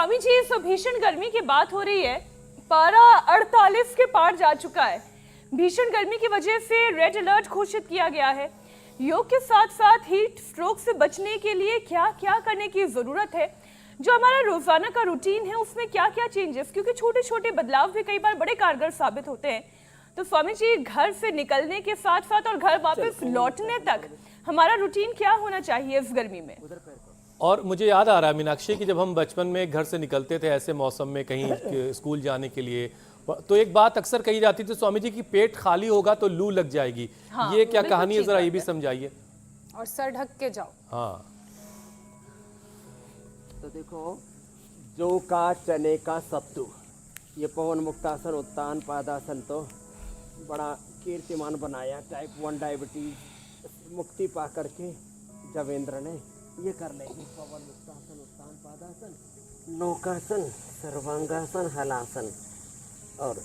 स्वामी जी, इस भीषण गर्मी की बात हो रही है। पारा 48 के पार जा चुका है। भीषण गर्मी की वजह से रेड अलर्ट घोषित किया गया है। योग के साथ साथ हीट स्ट्रोक से बचने के लिए क्या क्या करने की जरूरत है, जो हमारा रोजाना का रूटीन है उसमें क्या क्या चेंजेस, क्योंकि छोटे छोटे बदलाव भी कई बार बड़े कारगर साबित होते हैं। तो स्वामी जी, घर से निकलने के साथ साथ और घर वापस लौटने तक हमारा रूटीन क्या होना चाहिए इस गर्मी में? और मुझे याद आ रहा है मीनाक्षी कि जब हम बचपन में घर से निकलते थे ऐसे मौसम में कहीं स्कूल जाने के लिए, तो एक बात अक्सर कही जाती थी स्वामी जी की पेट खाली होगा तो लू लग जाएगी। हाँ, ये क्या कहानी है, जरा ये भी समझाइए। और सर ढक के जाओ। हाँ, तो देखो, जौ का चने का सत्तू, ये पवन मुक्तासन उत्तान पादासन तो बड़ा कीर्तिमान बनाया। टाइप 1 डायबिटीज मुक्ति पा करके जवेंद्र ने ये कर लेंगे। पवन मुक्तासन उत्तान पादासन, नौकासन, सर्वांगासन, हलासन। और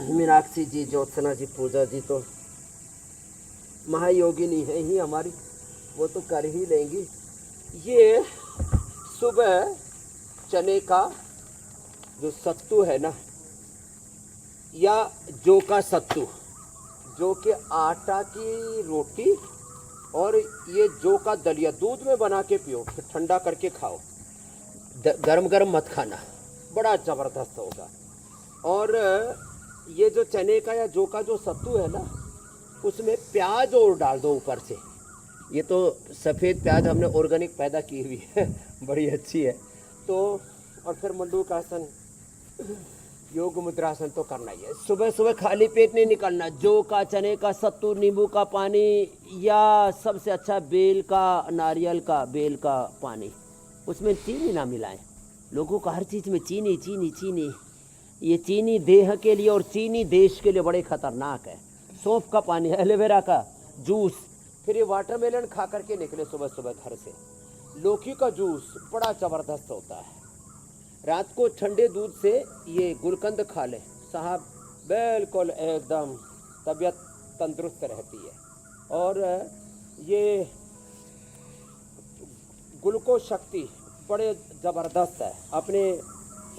मीनाक्षी जी, ज्योत्सना जी, पूजा जी तो महायोगिनी है ही हमारी, वो तो कर ही लेंगी। ये सुबह चने का जो सत्तू है ना, या जौ का सत्तू, जौ के आटा की रोटी और ये जौ का दलिया दूध में बना के पियो, फिर ठंडा करके खाओ। गरम गरम मत खाना, बड़ा ज़बरदस्त होगा। और ये जो चने का या जौ का जो सत्तू है ना, उसमें प्याज और डाल दो ऊपर से। ये तो सफ़ेद प्याज हमने ऑर्गेनिक पैदा की हुई है, बड़ी अच्छी है। तो और फिर मंडूकासन, योग मुद्रासन तो करना ही है। सुबह सुबह खाली पेट नहीं निकलना। जौ का, चने का सत्तू, नींबू का पानी, या सबसे अच्छा बेल का, नारियल का बेल का पानी, उसमें चीनी ना मिलाएं। लोगों को हर चीज़ में चीनी चीनी चीनी, ये चीनी देह के लिए और चीनी देश के लिए बड़े खतरनाक है। सौंफ का पानी, एलोवेरा का जूस, फिर ये वाटरमेलन खा करके निकले सुबह सुबह घर से। लौकी का जूस बड़ा ज़बरदस्त होता है। रात को ठंडे दूध से ये गुलकंद खा लें साहब, बिल्कुल एकदम तबीयत तंदुरुस्त रहती है। और ये ग्लूकोज शक्ति बड़े ज़बरदस्त है। अपने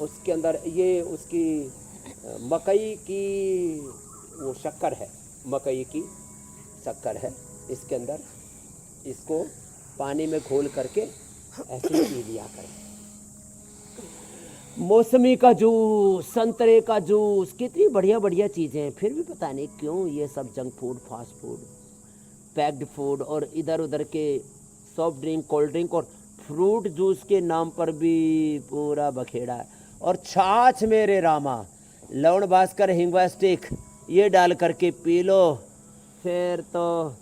उसके अंदर ये उसकी मकई की वो शक्कर है, मकई की शक्कर है इसके अंदर। इसको पानी में घोल करके ऐसे पी लिया करें। मौसमी का जूस, संतरे का जूस, कितनी बढ़िया बढ़िया चीज़ें हैं। फिर भी पता नहीं क्यों ये सब junk food, fast food, packed food और इधर उधर के सॉफ्ट ड्रिंक, कोल्ड ड्रिंक और फ्रूट जूस के नाम पर भी पूरा बखेड़ा है। और छाछ मेरे रामा, लवण भास्कर, हिंगवा स्टिक, ये डाल करके पी लो। फिर तो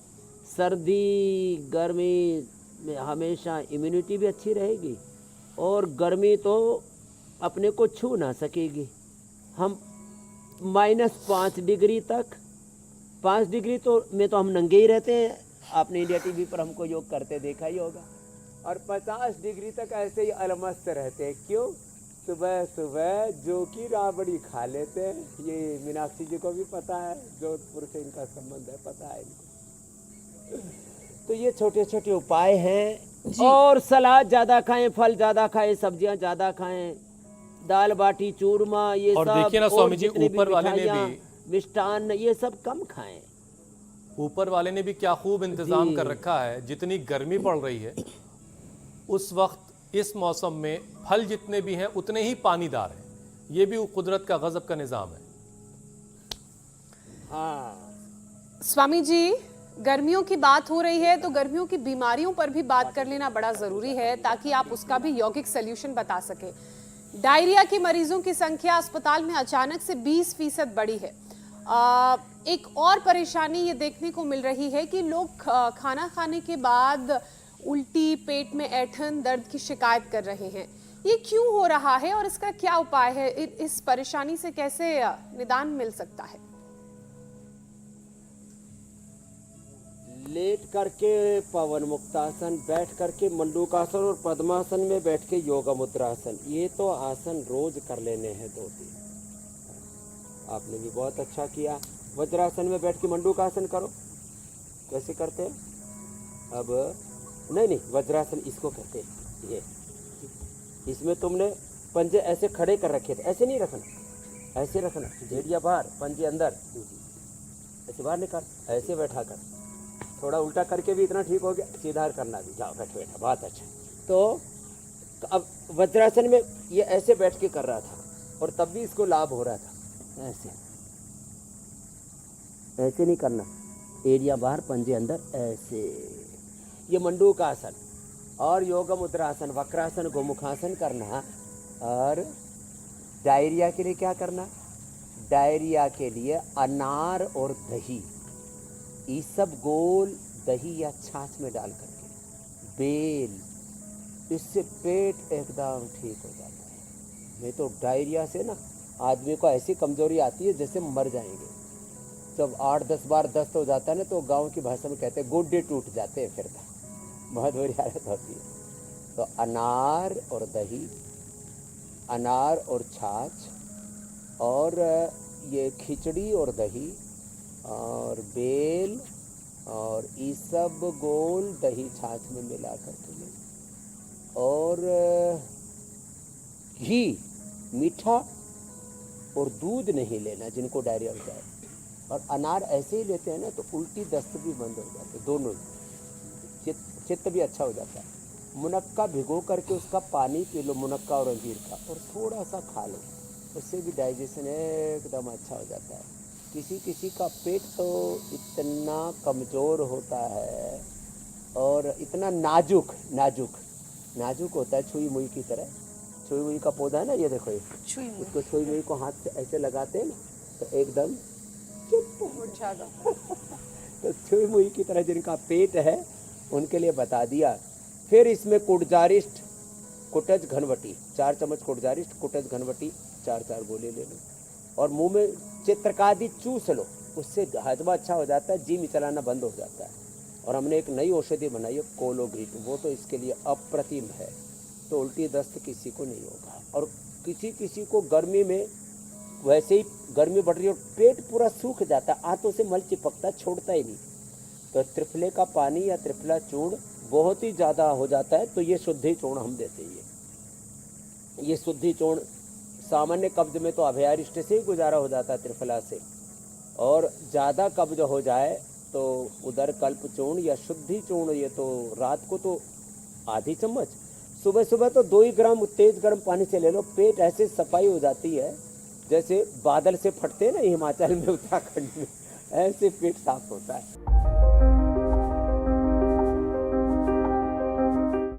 सर्दी गर्मी में हमेशा इम्यूनिटी भी अच्छी रहेगी और गर्मी तो अपने को छू ना सकेगी। हम -5 डिग्री तक, 5 डिग्री तो में तो हम नंगे ही रहते हैं। आपने इंडिया टीवी पर हमको योग करते देखा ही होगा। और 50 डिग्री तक ऐसे ही अलमस्त रहते हैं। क्यों? सुबह सुबह जो की राबड़ी खा लेते हैं। ये मीनाक्षी जी को भी पता है, जोधपुर से इनका संबंध है, पता है इनको। तो ये छोटे छोटे उपाय हैं। और सलाद ज़्यादा खाएं, फल ज़्यादा खाएं, सब्जियां ज़्यादा खाएं, दाल बाटी चूरमा, ये और सब, देखिए ना स्वामी जी, ऊपर वाले ने भी मिष्टान, ये सब कम खाएं। ऊपर वाले ने भी क्या खूब इंतजाम कर रखा है। जितनी गर्मी पड़ रही है उस वक्त इस मौसम में फल जितने भी हैं उतने ही पानीदार हैं। ये भी कुदरत का गजब का निज़ाम है। हाँ स्वामी जी, गर्मियों की बात हो रही है तो गर्मियों की बीमारियों पर भी बात कर लेना बड़ा जरूरी है, ताकि आप उसका भी यौगिक सलूशन बता सके। डायरिया के मरीजों की संख्या अस्पताल में अचानक से 20% बढ़ी है। एक और परेशानी ये देखने को मिल रही है कि लोग खाना खाने के बाद उल्टी, पेट में ऐंठन, दर्द की शिकायत कर रहे हैं। ये क्यों हो रहा है और इसका क्या उपाय है? इस परेशानी से कैसे निदान मिल सकता है? लेट करके पवन मुक्तासन, बैठ करके मंडूकासन और पद्मासन में बैठ के योगा मुद्रासन, ये तो आसन रोज कर लेने हैं 2-3। आपने भी बहुत अच्छा किया। वज्रासन में बैठ के मंडूकासन करो। कैसे करते हैं? अब नहीं, वज्रासन इसको कहते हैं। ये इसमें तुमने पंजे ऐसे खड़े कर रखे थे, ऐसे नहीं रखना, ऐसे रखना, भेड़िया बाहर पंजे अंदर, ऐसे बाहर निकाल, ऐसे बैठा कर, थोड़ा उल्टा करके भी इतना ठीक हो गया, सीधा करना भी, जाओ बैठो बैठा, बहुत अच्छा। तो अब वज्रासन में ये ऐसे बैठ के कर रहा था और तब भी इसको लाभ हो रहा था। ऐसे ऐसे नहीं करना, एरिया बाहर पंजे अंदर, ऐसे। ये मंडूक आसन और योग मुद्रासन, वक्रासन, गोमुखासन करना। और डायरिया के लिए क्या करना? डायरिया के लिए अनार और दही, ये सब गोल दही या छाछ में डाल करके, बेल, इससे पेट एकदम ठीक हो जाता है। नहीं तो डायरिया से ना आदमी को ऐसी कमजोरी आती है जैसे मर जाएंगे। जब 8-10 बार दस्त हो जाता है ना तो गांव की भाषा में कहते हैं गोड्डे टूट जाते हैं, फिर बहुत बुरी हालत होती है। तो अनार और दही, अनार और छाछ, और ये खिचड़ी और दही और बेल, और ये सब गोल दही छाछ में मिला करके, और घी, मीठा और दूध नहीं लेना जिनको डायरिया हो जाए। और अनार ऐसे ही लेते हैं ना तो उल्टी दस्त भी बंद हो जाते हैं, दोनों ही, चित्त भी अच्छा हो जाता है। मुनक्का भिगो करके उसका पानी पी लो, मुनक्का और अंजीर का, और थोड़ा सा खा लो, उससे भी डाइजेशन एकदम अच्छा हो जाता है। किसी किसी का पेट तो इतना कमज़ोर होता है और इतना नाजुक नाजुक नाजुक होता है, छुई मुई की तरह। छुई मुई का पौधा है ना, ये देखो, ये उसको छुई मुई को हाथ से ऐसे लगाते हैं ना तो एकदम तो छुई मुई की तरह जिनका पेट है उनके लिए बता दिया। फिर इसमें कुटजारिष्ट, कुटज घनवटी, 4 चम्मच कुटजारिष्ट, कुटज घनवटी 4-4 गोले ले लो और मुंह में चित्रकादि चूस लो, उससे हजमा अच्छा हो जाता है, जी में चलाना बंद हो जाता है। और हमने एक नई औषधि बनाई है कोलोग्रीट, वो तो इसके लिए अप्रतिम है, तो उल्टी दस्त किसी को नहीं होगा। और किसी किसी को गर्मी में, वैसे ही गर्मी बढ़ रही है और पेट पूरा सूख जाता है, आंतों से मल चिपकता, छोड़ता ही नहीं, तो त्रिफले का पानी या त्रिफला चूर्ण बहुत ही ज़्यादा हो जाता है, तो ये शुद्धि चूर्ण हम देते हैं। ये शुद्धि चूर्ण सामान्य कब्ज में तो अभयारिष्ट से ही गुजारा हो जाता है त्रिफला से, और ज़्यादा कब्ज हो जाए तो उधर कल्प चूर्ण या शुद्धि चूर्ण, ये तो रात को तो आधी चम्मच, सुबह सुबह तो 2 ही ग्राम तेज गर्म पानी से ले लो, पेट ऐसे सफाई हो जाती है जैसे बादल से फटते हैं ना हिमाचल में, उत्तराखंड में, ऐसे पेट साफ होता है।